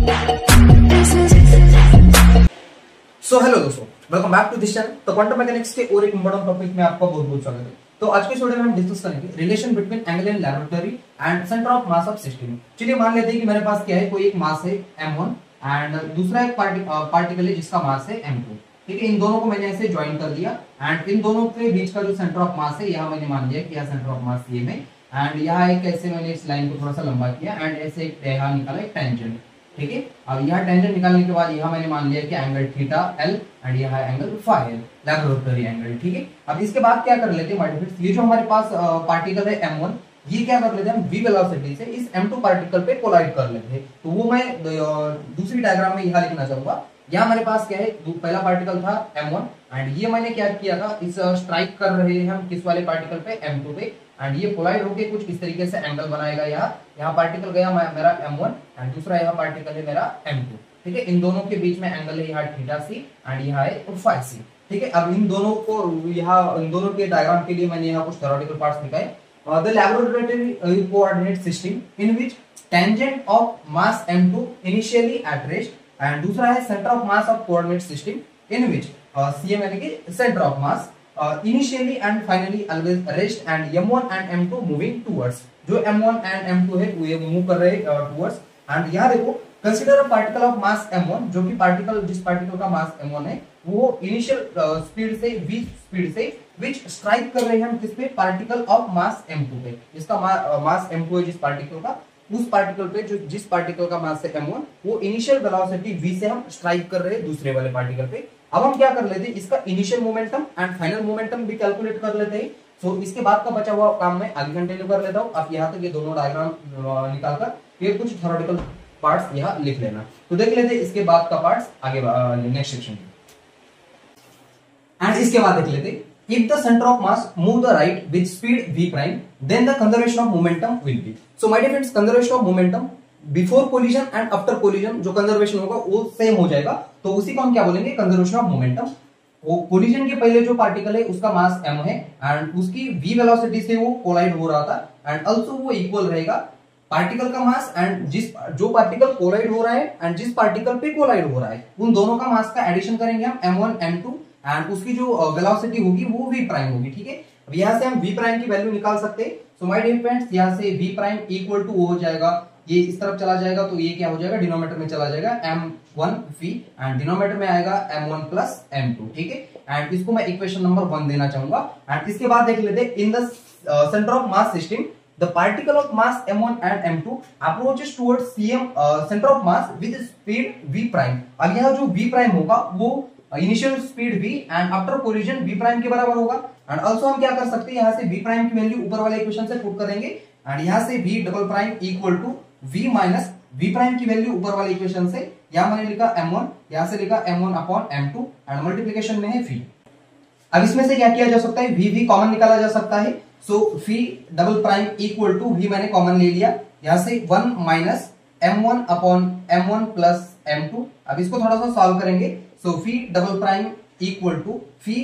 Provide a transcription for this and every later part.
सो hello दोस्तों, welcome back to this channel. तो quantum mechanics के और एक इंपॉर्टेंट टॉपिक में आपका बहुत बहुत स्वागत है। तो आज के वीडियो में हम डिस्कस करेंगे relation between angle in laboratory and centre of mass of system. चलिए मान लेते हैं कि मेरे पास क्या है, कोई एक मास है m1 एंड दूसरा एक पार्टिकल है जिसका मास है m2। ठीक है, इन दोनों को मैंने ऐसे ज्वाइन कर दिया एंड इन दोनों के बीच का जो सेंटर ऑफ मास है यहाँ मैंने मान लिया कि यह सेंटर ऑफ मास ये में, एंड यहाँ एक ऐसे मैंने इस लाइन को थोड़ा सा लंबा किया एंड ऐसे एक यहाँ निकाला एक टेंजेंट। ठीक है, अब यहाँ टेंजेंट निकालने के बाद यहाँ मैंने मान लिया कि एंगल थीटा एल एंड यहाँ angle phi L, laboratory angle. ठीक है, अब इसके बाद क्या कर लेते हैं माय डियर, ये जो हमारे पास पार्टिकल है m1, ये क्या कर लेते हैं हम v वेलोसिटी से इस m2 पार्टिकल पे कोलाइड कर लेते हैं। तो वो मैं दूसरी डायग्राम में यहाँ लिखना चाहूंगा। यहाँ हमारे पास क्या है, पहला पार्टिकल था m1 एंड ये मैंने क्या किया था, इस स्ट्राइक कर रहे हैं हम किस वाले पार्टिकल पे, m2 पे, एंड ये कोलाइड होके कुछ इस तरीके से एंगल बनाएगा। यहाँ पार्टिकल गया मेरा m1 एंड दूसरा यहाँ पार्टिकल है मेरा m2। ठीक है, इन दोनों के बीच में एंगल है यहाँ थीटा सी एंड यहाँ है फाई सी। ठीक है, अब इन दोनों को इन दोनों के डायग्राम के लिए मैंने यहाँ कुछ थ्योरेटिकल पार्ट्स लिखाए। The laboratory coordinate system in which tangent of mass m2 initially at rest, and दूसरा है centre of mass of coordinate system in which CM यानी कि centre of mass initially and finally always rest and m1 and m2 moving towards. जो m1 and m2 है वो ये move कर रहे हैं टुवर्ड्स। एंड यहाँ देखो, consider a particle of mass m1, जो कि पार्टिकल जिस पार्टिकल का मास m1 है वो इनिशियल स्पीड से v स्पीड से विच स्ट्राइक कर रहे हैं हम किस पे, पार्टिकल ऑफ मास m2 पे। जिसका मास m2 है जिस पार्टिकल का, उस पार्टिकल पे जो जिस पार्टिकल का मास है m1 वो इनिशियल वेलोसिटी v से हम स्ट्राइक कर रहे हैं दूसरे वाले पार्टिकल पे। अब हम क्या कर लेते हैं, इसका initial momentum and final momentum भी कैलकुलेट कर लेते हैं। सो इसके बाद का बचा हुआ काम मैं आगे कंटिन्यू कर लेता हूँ। आप यहाँ तक ये दोनों डायग्राम निकालकर ये कुछ थ्योरेटिकल पार्ट्स यहाँ लिख लेना। तो देख लेते हैं इसके बाद का पार्ट्स आगे नेक्स्ट सेक्शन में। एंड इसके बाद देख लेते हैं, if the center of mass move the right with speed v prime, then the conservation of momentum will be. So my dear friends, conservation of momentum before collision and after collision जो conservation होगा वो same हो जाएगा। तो उसी को हम क्या बोलेंगे, कंजर्वेशन ऑफ मोमेंटम। वो कोलिजन के पहले जो पार्टिकल है उसका मास m है एंड उसकी v वेलोसिटी से वो कोलाइड हो रहा था एंड आल्सो वो इक्वल रहेगा पार्टिकल का मास एंड जो पार्टिकल कोलाइड हो रहा है एंड जिस पार्टिकल पे कोलाइड हो रहा है उन दोनों का मास का एडिशन करेंगे हम m1 m2 एंड उसकी जो वेलोसिटी होगी वो v प्राइम होगी। ठीक है, अब यहाँ से हम v प्राइम की वैल्यू निकाल सकते हैं। सो माय डियर फ्रेंड्स, यहाँ से v प्राइम इक्वल टू हो जाएगा, ये इस तरफ चला जाएगा तो ये क्या हो जाएगा, डिनोमिनेटर में चला जाएगा m1v एंड डिनोमिनेटर में आएगा m1 प्लस m2। ठीक है, एंड इसको मैं इक्वेशन नंबर 1 देना चाहूंगा। एंड इसके बाद देख लेते हैं, in the centre of mass system the particle of mass m1 and m2 approaches towards CM center of mass with speed v prime। अब यहाँ जो v प्राइम होगा वो initial speed v and after collision v prime के बराबर होगा। And also हम क्या कर सकते हैं, यहाँ से v प्राइम की वैल्यू ऊपर वाले इक्वेशन से पुट करेंगे एंड यहाँ से v double prime equal to v minus v prime की वैल्यू ऊपर वाले इक्वेशन से, यहाँ मैंने लिखा m1, यहाँ से लिखा m1 upon m2 and multiplication में है v। अब इसमें से क्या किया जा सकता है, v कॉमन निकाला जा सकता है। So v double prime equal to v मैंने कॉमन ले लिया, यहाँ से 1 minus m1 upon m1 plus m2। अब इसको थोड़ा सा सॉल्व करेंगे। So v double prime equal to v,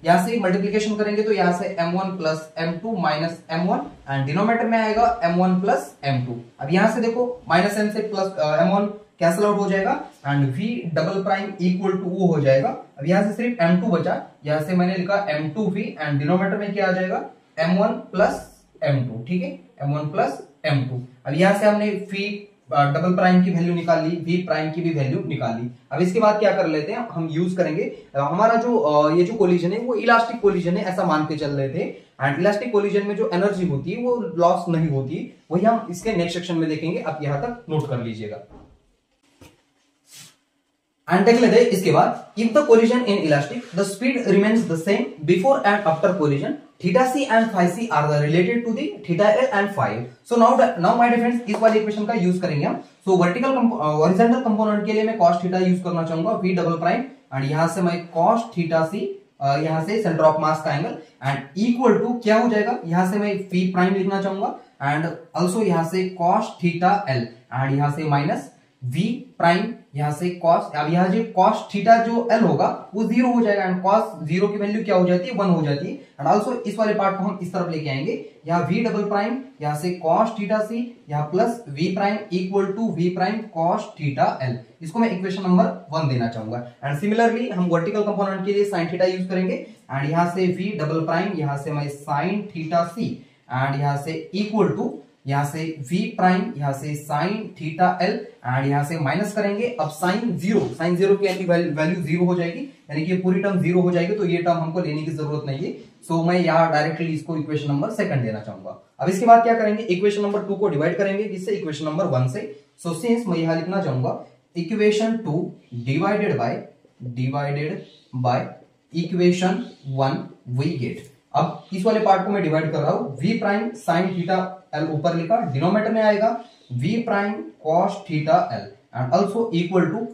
यहाँ से मल्टीप्लिकेशन करेंगे तो यहाँ से m1 plus m2 minus m1 and denominator में आएगा m1 प्लस m2। अब यहाँ से देखो माइनस m से प्लस m1 कैंसिल आउट हो जाएगा and v double prime equal to वो हो जाएगा। अब यहाँ से सिर्फ m2 बचा, यहाँ से मैंने लिखा m2v एंड डिनोमिनेटर में क्या आ जाएगा, m1 प्लस m2। ठीक है, m1 प्लस m2। अब यहाँ से हमने v डबल प्राइम की वैल्यू निकाल ली, v प्राइम की भी वैल्यू निकाल ली। अब इसके बाद क्या कर लेते हैं, हम यूज करेंगे हमारा जो ये जो कोलिजन है वो इलास्टिक कोलिजन है ऐसा मान के चल रहे थे एंड इलास्टिक कोलिजन में जो एनर्जी होती है वो लॉस नहीं होती, वही हम इसके नेक्स्ट सेक्शन में देखेंगे। आप यहाँ तक नोट कर लीजिएगा। एंड देख लेते हैं इसके बाद, if the collision in elastic the speed remains the same before and after collision, theta C and phi C are the related to the theta L and phi. So now my dear friends, इस वाले equation का use करेंगे हम। सो vertical horizontal component के लिए मैं cos theta use करना चाहूंगा, v डबल प्राइम एंड यहां से मैं cos थीटा सी, यहां से सेंटर ऑफ मास का एंगल एंड इक्वल टू क्या हो जाएगा, यहां से मैं v प्राइम लिखना चाहूंगा एंड आल्सो यहां से cos थीटा एल एंड यहां से माइनस v प्राइम यहां से cos, अब यहां जो cos थीटा जो l होगा वो 0 हो जाएगा एंड cos 0 की वैल्यू क्या हो जाती है 1 हो जाती है। एंड आल्सो इस वाले पार्ट को हम इस तरफ लेके आएंगे, यहाँ v डबल प्राइम यहां से cos थीटा c यहाँ plus v prime equal to v prime cos theta l, इसको मैं इक्वेशन नंबर 1 देना चाहूंगा। एंड सिमिलरली हम वर्टिकल कंपोनेंट के लिए sin थीटा यूज करेंगे एंड यहां से v डबल प्राइम यहां से मैं sin थीटा c एंड यहां से इक्वल टू यहां से v प्राइम यहां से sin थीटा l एंड यहां से माइनस करेंगे। अब sin 0 की वैल्यू 0 हो जाएगी, यानी कि पूरी टर्म 0 हो जाएगी, तो ये टर्म हमको लेने की जरूरत नहीं है। सो मैं यहाँ डायरेक्टली इसको इक्वेशन नंबर 2 देना चाहूंगा। अब इसके बाद क्या करेंगे, इक्वेशन नंबर 2 को डिवाइड करेंगे किससे, इक्वेशन नंबर 1 से। सो सिंस मैं यहां लिखना चाहूंगा equation 2 divided by equation 1 we get. अब इस वाले पार्ट को मैं डिवाइड कर रहा हूं, v prime sin theta l ऊपर लिखा, डिनोमिनेटर में आएगा v prime cos theta l and also equal to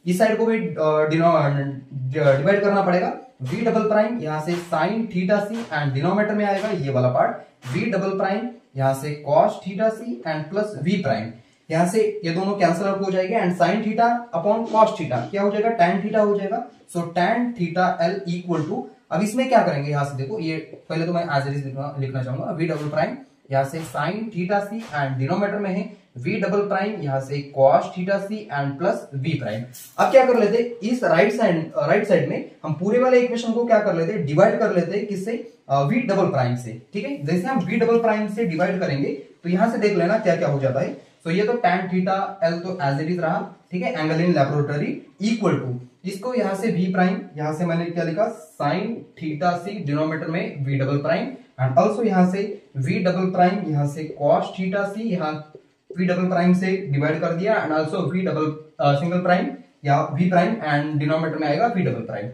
इस साइड को भी डिवाइड करना पड़ेगा, v डबल प्राइम यहां से sin theta c and denominator में आएगा ये वाला पार्ट v डबल प्राइम यहां से cos theta c and plus v prime, यहां से ये दोनों कैंसिल आउट हो जाएंगे and sin theta upon cos theta क्या हो जाएगा, tan थीटा हो जाएगा। So tan theta l equal to, अब इसमें क्या करेंगे, यहां से देखो ये पहले तो मैं एज इट इज लिखना चाहूंगा v डबल प्राइम यहां से sin theta c and denominator में है v डबल प्राइम यहां से cos theta c and plus v prime. अब क्या कर लेते, इस राइट साइड में हम पूरे वाले इक्वेशन को क्या कर लेते, डिवाइड कर लेते किससे, v डबल प्राइम से। ठीक है, जैसे हम v डबल प्राइम से डिवाइड करेंगे तो यहां से देख लेना क्या क्या हो जाता है। तो ये तो tan थीटा l तो एज इट इज रहा, ठीक है, angle in laboratory equal to इसको यहां से v प्राइम यहां से मैंने क्या लिखा sin थीटा c डिनोमिनेटर में v double prime and also यहां से v डबल प्राइम यहां से cos थीटा c यहां v डबल प्राइम से डिवाइड कर दिया and also v double single prime या v प्राइम एंड डिनोमिनेटर में आएगा v डबल प्राइम,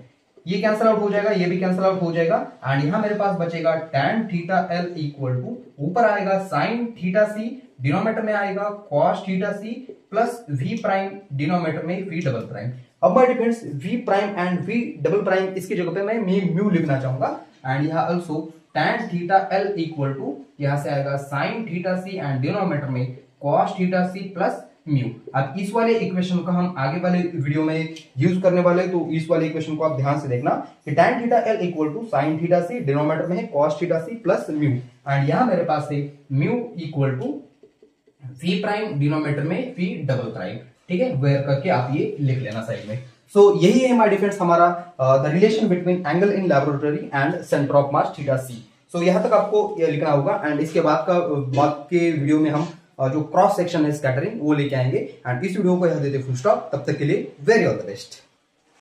ये कैंसिल आउट हो जाएगा, ये भी कैंसिल आउट हो जाएगा एंड यहां मेरे पास बचेगा tan theta l equal to ऊपर आएगा sin थीटा c डिनोमिनेटर में आएगा cos theta c plus v prime denominator में v डबल प्राइम। अब my difference v prime and v double prime इसकी जगह पे मैं म्यू लिखना चाहूंगा एंड यहां also tan theta l equal to यहां से आएगा sin theta c and denominator में cos theta c plus mu. अब इस वाले इक्वेशन को हम आगे वाले वीडियो में यूज करने वाले, तो इस वाले इक्वेशन को आप ध्यान से देखना कि tan theta l equal to sin theta c denominator में है cos theta c plus mu and यहां मेरे पास है mu equal to v prime denominator में v डबल प्राइम। ठीक है, वेयर करके आप ये लिख लेना साइड में। सो यही है माय डिफरेंस हमारा the relation between angle in laboratory and centre of mass theta c। सो यहां तक आपको ये लिखना होगा एंड इसके बाद के वीडियो में हम जो क्रॉस सेक्शन है स्कैटरिंग वो लेके आएंगे एंड इस वीडियो को यहां देते फुल स्टॉप। तब तक के लिए वेरी ऑल द बेस्ट।